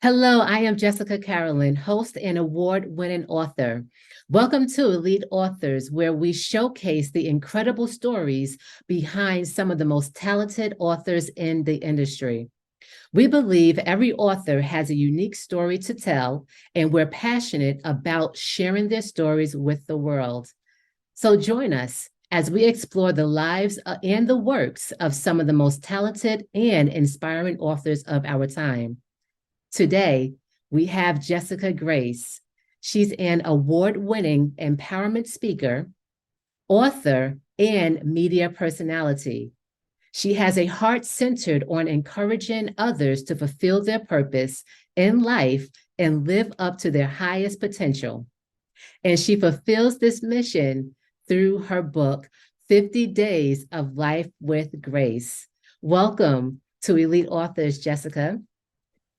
Hello, I am Jessica Carolyn, host and award-winning author. Welcome to Elite Authors, where we showcase the incredible stories behind some of the most talented authors in the industry. We believe every author has a unique story to tell, and we're passionate about sharing their stories with the world. So join us as we explore the lives and the works of some of the most talented and inspiring authors of our time. Today, we have Jessica Grace. She's an award-winning empowerment speaker, author, and media personality. She has a heart centered on encouraging others to fulfill their purpose in life and live up to their highest potential. And she fulfills this mission through her book, 50 Days of Life with Grace. Welcome to Elite Authors, Jessica.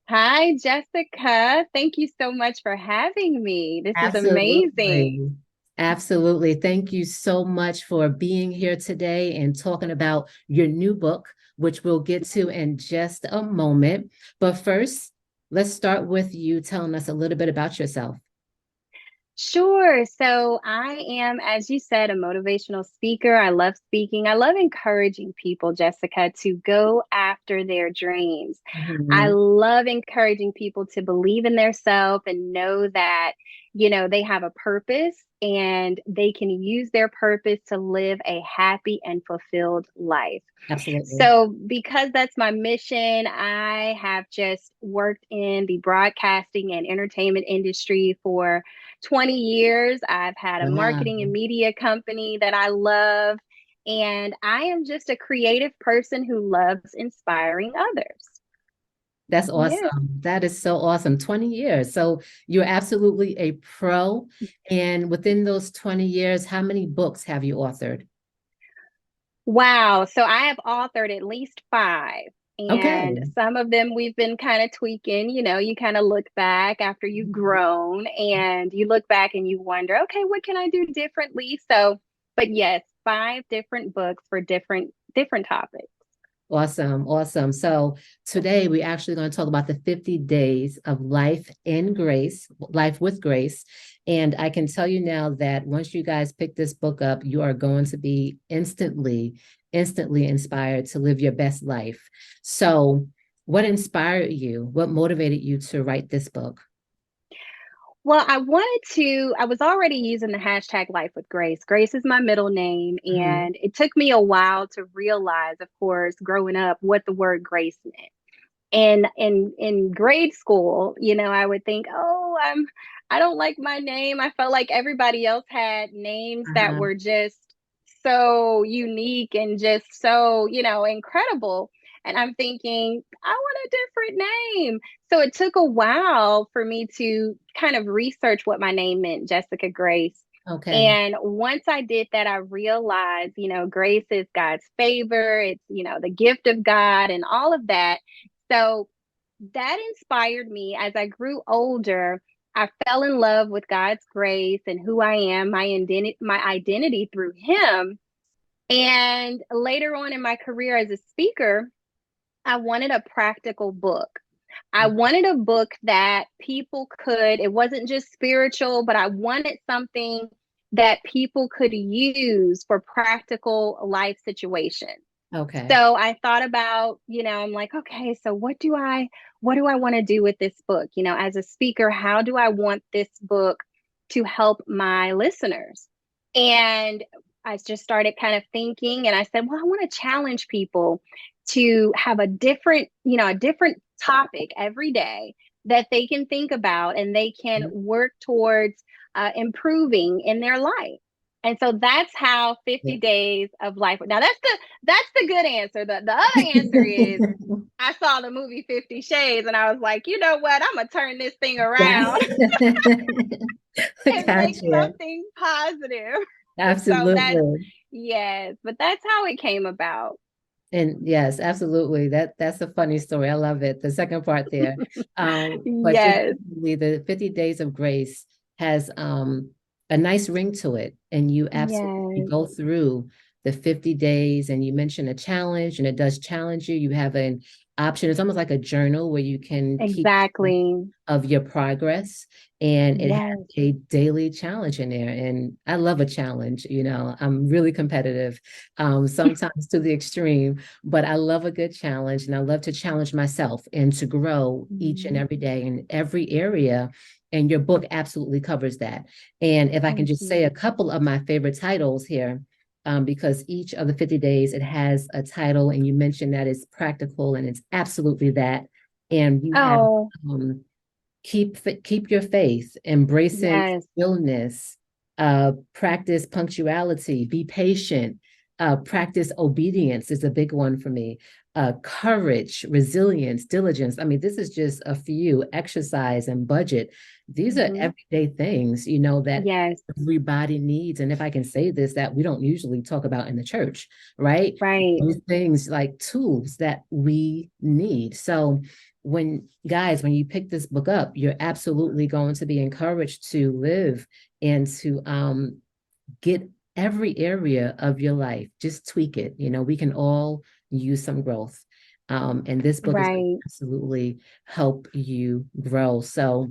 Hi, Jessica. Thank you so much for having me. This is amazing. Absolutely. Absolutely. Thank you so much for being here today and talking about your new book, which we'll get to in just a moment. But first, let's start with you telling us a little bit about yourself. Sure. So I am, as you said, a motivational speaker. I love speaking. I love encouraging people, Jessica, to go after their dreams. I Mhm. love encouraging people to believe in themselves and know that, they have a purpose and they can use their purpose to live a happy and fulfilled life. Absolutely. So, because that's my mission, I have just worked in the broadcasting and entertainment industry for 20 years. I've had a Wow. marketing and media company that I love, and I am just a creative person who loves inspiring others. That's Yeah. awesome. That is so awesome. 20 years. So you're absolutely a pro. And within those 20 years, how many books have you authored? Wow. So I have authored at least five, and Okay. some of them we've been kind of tweaking. You kind of look back after you've grown and you look back and you wonder, okay, what can I do differently? So, but yes, five different books for different topics. Awesome, awesome. So today we're actually going to talk about the 50 days of life in grace, life with grace. And I can tell you now that once you guys pick this book up, you are going to be instantly inspired to live your best life. So, what inspired you? What motivated you to write this book? Well, I was already using the hashtag life with Grace. Grace is my middle name. Mhm. And it took me a while to realize, of course, growing up, what the word grace meant. And in grade school, I would think, oh, I don't like my name. I felt like everybody else had names that Uh-huh. were just so unique and just so, incredible. And I'm thinking, I want a different name. So it took a while for me to kind of research what my name meant, Jessica Grace. Okay. And once I did that, I realized, grace is God's favor. It's, the gift of God and all of that. So that inspired me as I grew older. I fell in love with God's grace and who I am, my identity through Him. And later on in my career as a speaker, I wanted a practical book. I wanted a book that people could, it wasn't just spiritual, but I wanted something that people could use for practical life situations. Okay. So I thought about, I'm like, okay, so what do I want to do with this book? As a speaker, how do I want this book to help my listeners? And I just started kind of thinking and I said, well, I want to challenge people to have a different topic every day that they can think about and they can work towards improving in their life. And so that's how Yeah. 50 days of life. Now that's the good answer. The other answer is I saw the movie 50 Shades and I was like, you know what? I'm gonna turn this thing around and make Gotcha. something positive. So that's Absolutely. yes, but that's how it came about. And yes, absolutely. That's a funny story. I love it. The second part there. But Yes, genuinely, the 50 Days of Grace has a nice ring to it. And you absolutely yes, go through the 50 days and you mention a challenge and it does challenge you. You have option. It's almost like a journal where you can keep Exactly. of your progress, and it has Yes. a daily challenge in there. And I love a challenge. I'm really competitive, sometimes to the extreme, but I love a good challenge, and I love to challenge myself and to grow each and Mhm. every day in every area. And your book absolutely covers that. And if I can Thank just say you. a couple of my favorite titles here, because each of the 50 days it has a title, and you mentioned that it's practical, and it's absolutely that. And you have Oh, um, keep your faith, embracing yes. illness, practice punctuality, be patient, practice obedience is a big one for me. Courage, resilience, diligence. I mean, this is just a few. Exercise and budget. These are Hmm. everyday things, that Yes. everybody needs. And if I can say this, that we don't usually talk about in the church, right? Right. Those things like tools that we need. So when you pick this book up, you're absolutely going to be encouraged to live and to get every area of your life, just tweak it. We can all use some growth. And this book is going to Right. absolutely help you grow. So,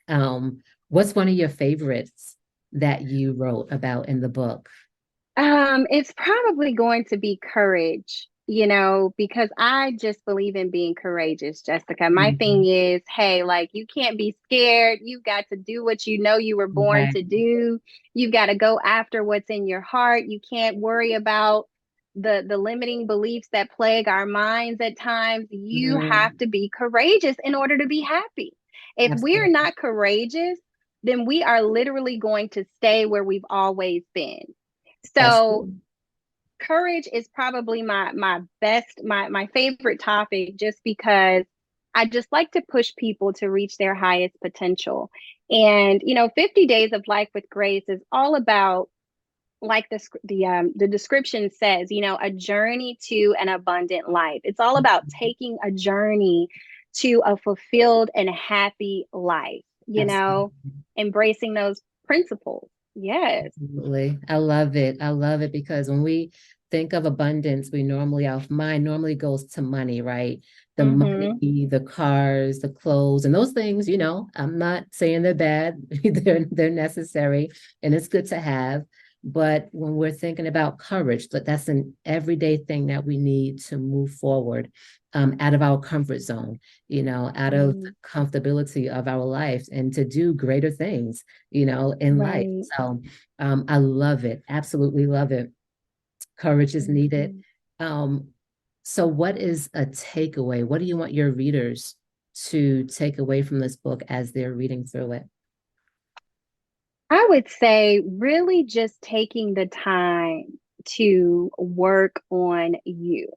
um, what's one of your favorites that you wrote about in the book? It's probably going to be courage, because I just believe in being courageous, Jessica. My thing Mhm. is, hey, like you can't be scared. You've got to do what you know you were born Right. to do. You've got to go after what's in your heart. You can't worry about the limiting beliefs that plague our minds at times. You have Mhm. to be courageous in order to be happy. If we're Absolutely. not courageous, then we are literally going to stay where we've always been. That's So true. courage is probably my favorite topic, just because I just like to push people to reach their highest potential. And 50 days of life with grace is all about, like the description says, a journey to an abundant life. It's all about taking a journey to a fulfilled and happy life, Absolutely. embracing those principles. Yes. Absolutely. I love it. I love it because when we think of abundance, our mind normally goes to money, right? The money, Mm-hmm. the cars, the clothes, and those things, I'm not saying they're bad. They're necessary, and it's good to have. But when we're thinking about courage, that's an everyday thing that we need to move forward, out of our comfort zone, out of the Mm, comfortability of our lives, and to do greater things, in life. right. So I love it. Absolutely love it. Courage is needed. Mhm. Um, so what is a takeaway? What do you want your readers to take away from this book as they're reading through it? I would say really just taking the time to work on you.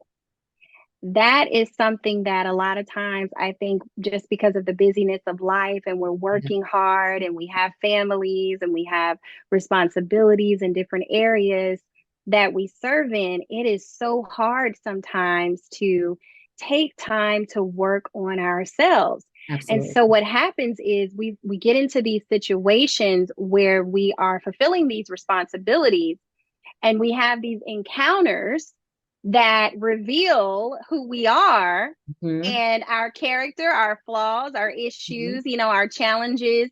That is something that a lot of times I think, just because of the busyness of life and we're Yeah. working hard and we have families and we have responsibilities in different areas that we serve in, it is so hard sometimes to take time to work on ourselves. And Absolutely. so what happens is we get into these situations where we are fulfilling these responsibilities, and we have these encounters that reveal who we are Mhm. and our character, our flaws, our Mhm. issues, our challenges.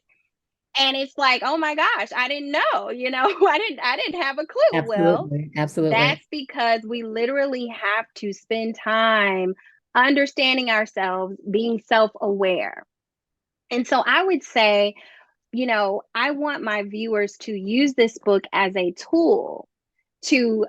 And it's like, oh my gosh, I didn't know, I didn't have a clue. Well, Absolutely. Absolutely. that's because we literally have to spend time understanding ourselves, being self-aware. And so I would say, I want my viewers to use this book as a tool to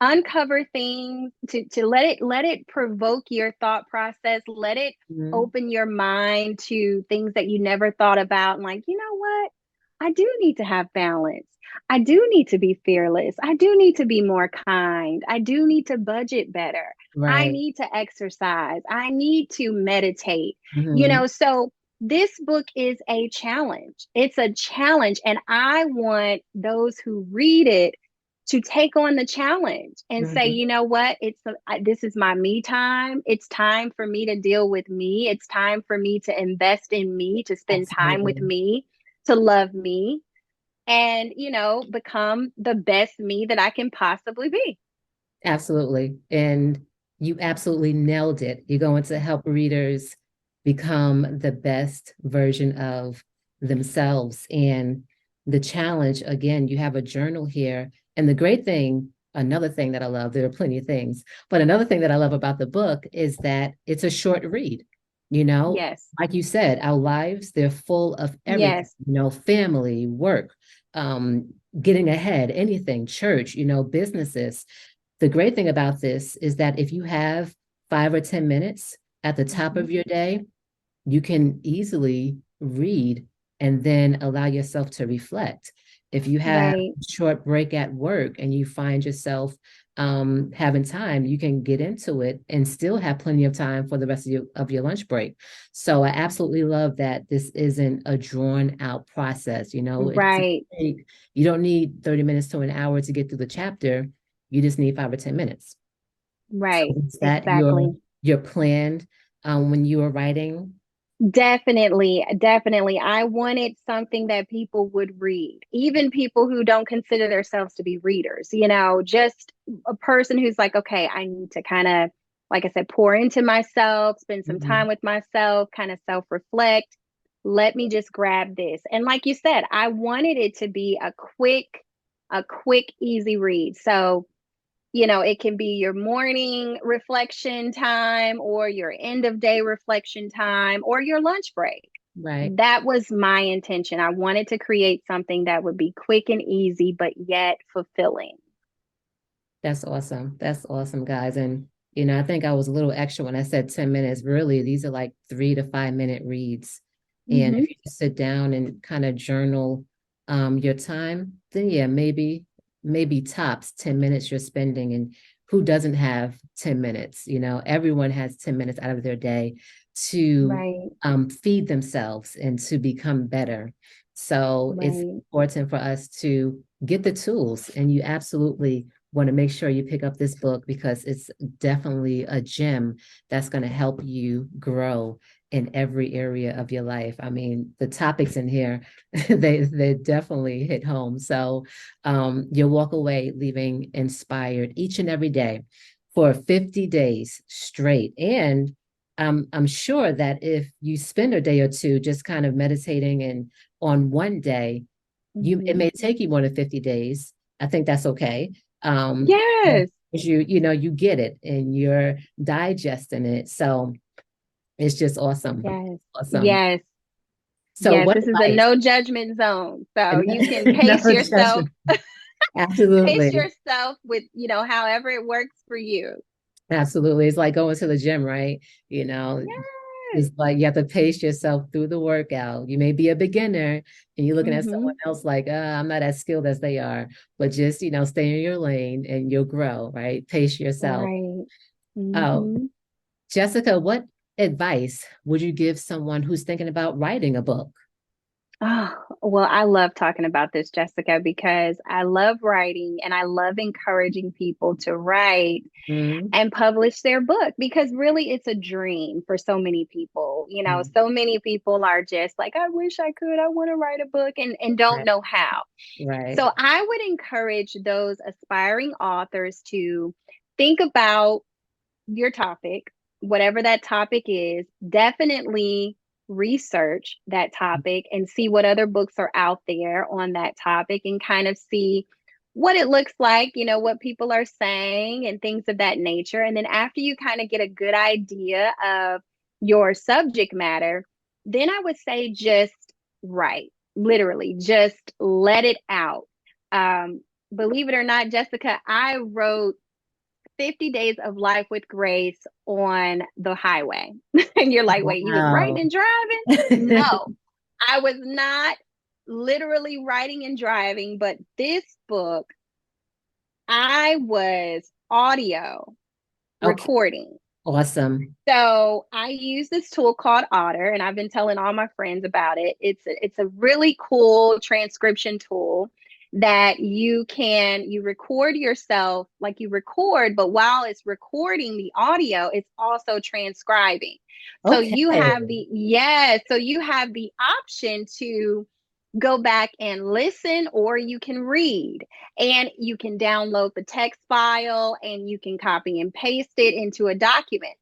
uncover things, to let it provoke your thought process, let it Mhm. open your mind to things that you never thought about, and like, you know what, I do need to have balance, I do need to be fearless, I do need to be more kind, I do need to budget better, I Right. need to exercise, I need to meditate, Mhm. so this book is a challenge, it's a challenge, and I want those who read it to take on the challenge and say, Mhm. you know what, this is my me time. It's time for me to deal with me. It's time for me to invest in me, to spend time with Absolutely. me, to love me, and become the best me that I can possibly be. Absolutely. And You absolutely nailed it. You're going to help readers become the best version of themselves. And the challenge, again, you have a journal here. And the great thing, another thing that I love, there are plenty of things, but another thing that I love about the book is that it's a short read. You know, Yes. like you said, our lives, they're full of everything, Yes. family, work, getting ahead, anything, church, businesses. The great thing about this is that if you have 5 or 10 minutes at the top Mhm. of your day, you can easily read and then allow yourself to reflect. If you have Right. a short break at work and you find yourself having time, you can get into it and still have plenty of time for the rest of your lunch break. So I absolutely love that this isn't a drawn out process. It doesn't Right. take, you don't need 30 minutes to an hour to get through the chapter. You just need 5 or 10 minutes. So Right. is that your Exactly. your plan when you were writing? Definitely, definitely. I wanted something that people would read, even people who don't consider themselves to be readers, just a person who's like, okay, I need to kind of, like I said, pour into myself, spend some time Mhm. with myself, kind of self reflect. Let me just grab this. And like you said, I wanted it to be a quick, easy read. So, it can be your morning reflection time or your end of day reflection time or your lunch break. Right. That was my intention. I wanted to create something that would be quick and easy, but yet fulfilling. That's awesome. That's awesome, guys. And I think I was a little extra when I said 10 minutes. Really, these are like 3 to 5 minute reads. And Hmm. if you just sit down and kind of journal your time, then yeah, maybe tops 10 minutes you're spending. And who doesn't have 10 minutes? Everyone has 10 minutes out of their day to Right, feed themselves and to become better. So it's right. important for us to get the tools, and you absolutely want to make sure you pick up this book because it's definitely a gem that's going to help you grow in every area of your life. I mean, the topics in here, they definitely hit home. So you'll walk away leaving inspired each and every day for 50 days straight. And I'm sure that if you spend a day or two just kind of meditating and on one day, it Hmm. may take you more than 50 days. I think that's okay. But Yes, you get it and you're digesting it. So it's just awesome. yes, Awesome. yes, So yes. what This is a advice? no judgment zone. So you can No judgment. pace Absolutely. yourself with, however it works for you. Absolutely. It's like going to the gym, right? You know, Yes. it's like you have to pace yourself through the workout. You may be a beginner and you're looking at someone Hmm. else like, I'm not as skilled as they are, but just, stay in your lane and you'll grow, right? Pace yourself. Right. Oh, Hmm. Jessica, what advice would you give someone who's thinking about writing a book? Oh, well, I love talking about this, Jessica, because I love writing and I love encouraging people to write Mm, and publish their book because really it's a dream for so many people. So many people are just like, I wish I could, I want to write a book and don't right, know how. right. So I would encourage those aspiring authors to think about your topic, whatever that topic is, definitely research that topic and see what other books are out there on that topic and kind of see what it looks like, what people are saying and things of that nature. And then after you kind of get a good idea of your subject matter, then I would say just write, literally, just let it out. Um, Believe it or not, Jessica, I wrote 50 Days of Life with Grace on the highway. And you're like, wait, you was writing Wow. and driving? No, I was not literally writing and driving, but this book, I was audio Okay, recording. awesome. So I use this tool called Otter, and I've been telling all my friends about it. It's a really cool transcription tool that you record yourself like you record, but while it's recording the audio, it's also transcribing. So Okay. you have the option to go back and listen, or you can read, and you can download the text file and you can copy and paste it into a document.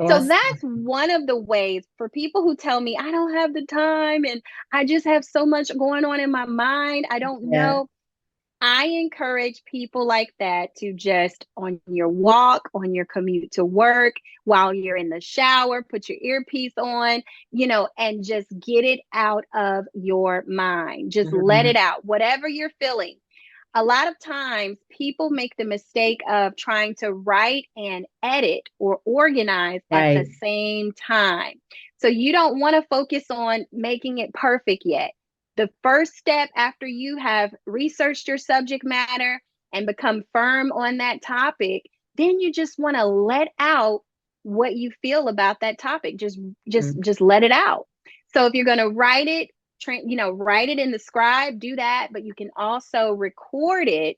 So Awesome. that's one of the ways for people who tell me I don't have the time and I just have so much going on in my mind, I don't Yeah. know. I encourage people like that to just on your walk, on your commute to work, while you're in the shower, put your earpiece on, and just get it out of your mind. Just let Mhm. it out, whatever you're feeling. A lot of times people make the mistake of trying to write and edit or organize at the Right. same time. So you don't want to focus on making it perfect yet. The first step after you have researched your subject matter and become firm on that topic, then you just want to let out what you feel about that topic. Just just Mhm. just let it out. So if you're going to write it, write it in the scribe, do that, but you can also record it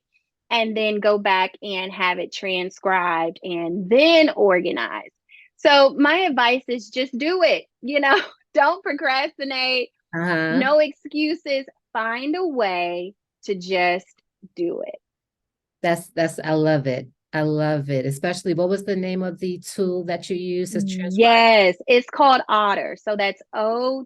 and then go back and have it transcribed and then organized. So my advice is just do it, don't procrastinate, Uh-huh. no excuses, find a way to just do it. That's I love it. I love it. Especially what was the name of the tool that you use to transcribe? Yes, it's called Otter. So that's Otter.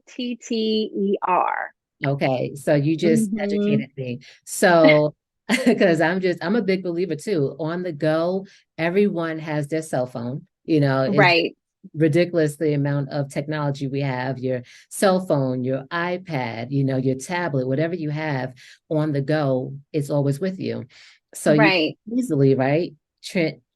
Okay, so you just Mm-hmm. educated me. So, because I'm a big believer too. On the go, everyone has their cell phone. It's Right. ridiculous the amount of technology we have, your cell phone, your iPad, your tablet, whatever you have on the go, it's always with you. So you can Right. easily, right,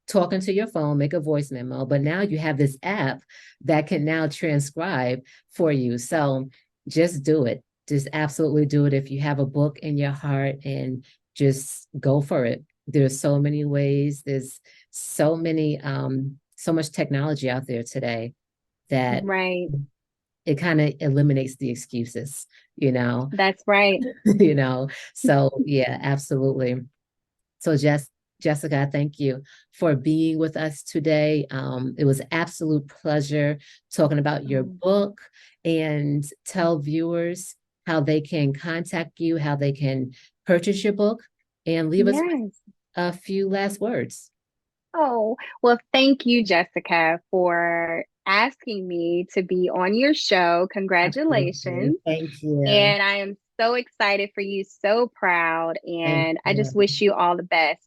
talking to your phone, make a voice memo, but now you have this app that can now transcribe for you. So just do it. Just absolutely do it if you have a book in your heart and just go for it. There's so many ways. There's so much technology out there today that Right. it kind of eliminates the excuses, you know, That's right. you know. So yeah, absolutely. So Jessica, thank you for being with us today. It was an absolute pleasure talking about your Oh, book, and tell viewers how they can contact you, how they can purchase your book, and leave us with yes. a few last words. Oh, well, thank you, Jessica, for asking me to be on your show. Absolutely. Congratulations. Thank you. And I am so excited for you, so proud, Thank and I just you. wish you all the best.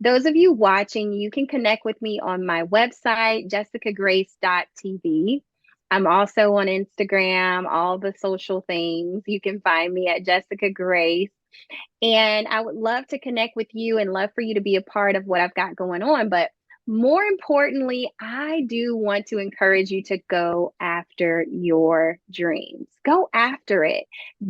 Those of you watching, you can connect with me on my website, jessicagrace.tv. I'm also on Instagram, all the social things. You can find me at Jessica Grace. And I would love to connect with you and love for you to be a part of what I've got going on. But more importantly, I do want to encourage you to go after your dreams. Go after it.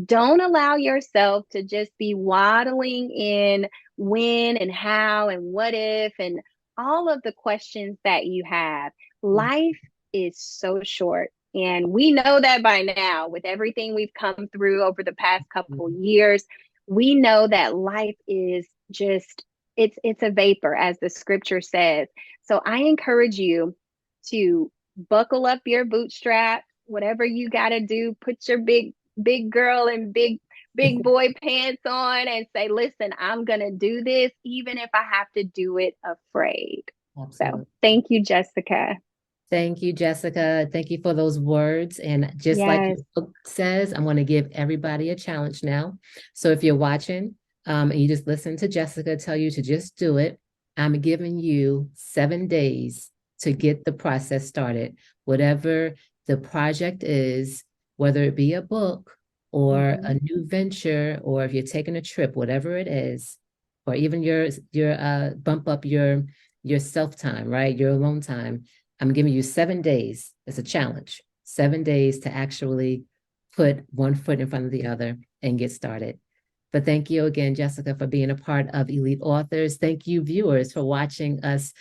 Don't allow yourself to just be waddling in when and how and what if and all of the questions that you have. Life is so short. And we know that by now with everything we've come through over the past couple years. We know that life is just it's a vapor, as the scripture says. So I encourage you to buckle up your bootstraps, whatever you got to do, put your big girl and big boy pants on and say, listen, I'm going to do this even if I have to do it afraid. So Absolutely. thank you, Jessica. Thank you, Jessica. Thank you for those words. And just like your Yes. book says, I'm going to give everybody a challenge now. So if you're watching, and you just listen to Jessica tell you to just do it, I'm giving you 7 days to get the process started. Whatever the project is, whether it be a book or a Mhm. new venture, or if you're taking a trip, whatever it is, or even your bump up your self time, right? Your alone time. I'm giving you 7 days. It's a challenge. 7 days to actually put one foot in front of the other and get started. But thank you again, Jessica, for being a part of Elite Authors. Thank you, viewers, for watching us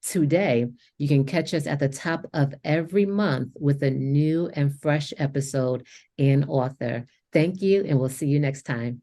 today. You can catch us at the top of every month with a new and fresh episode in author. Thank you, and we'll see you next time.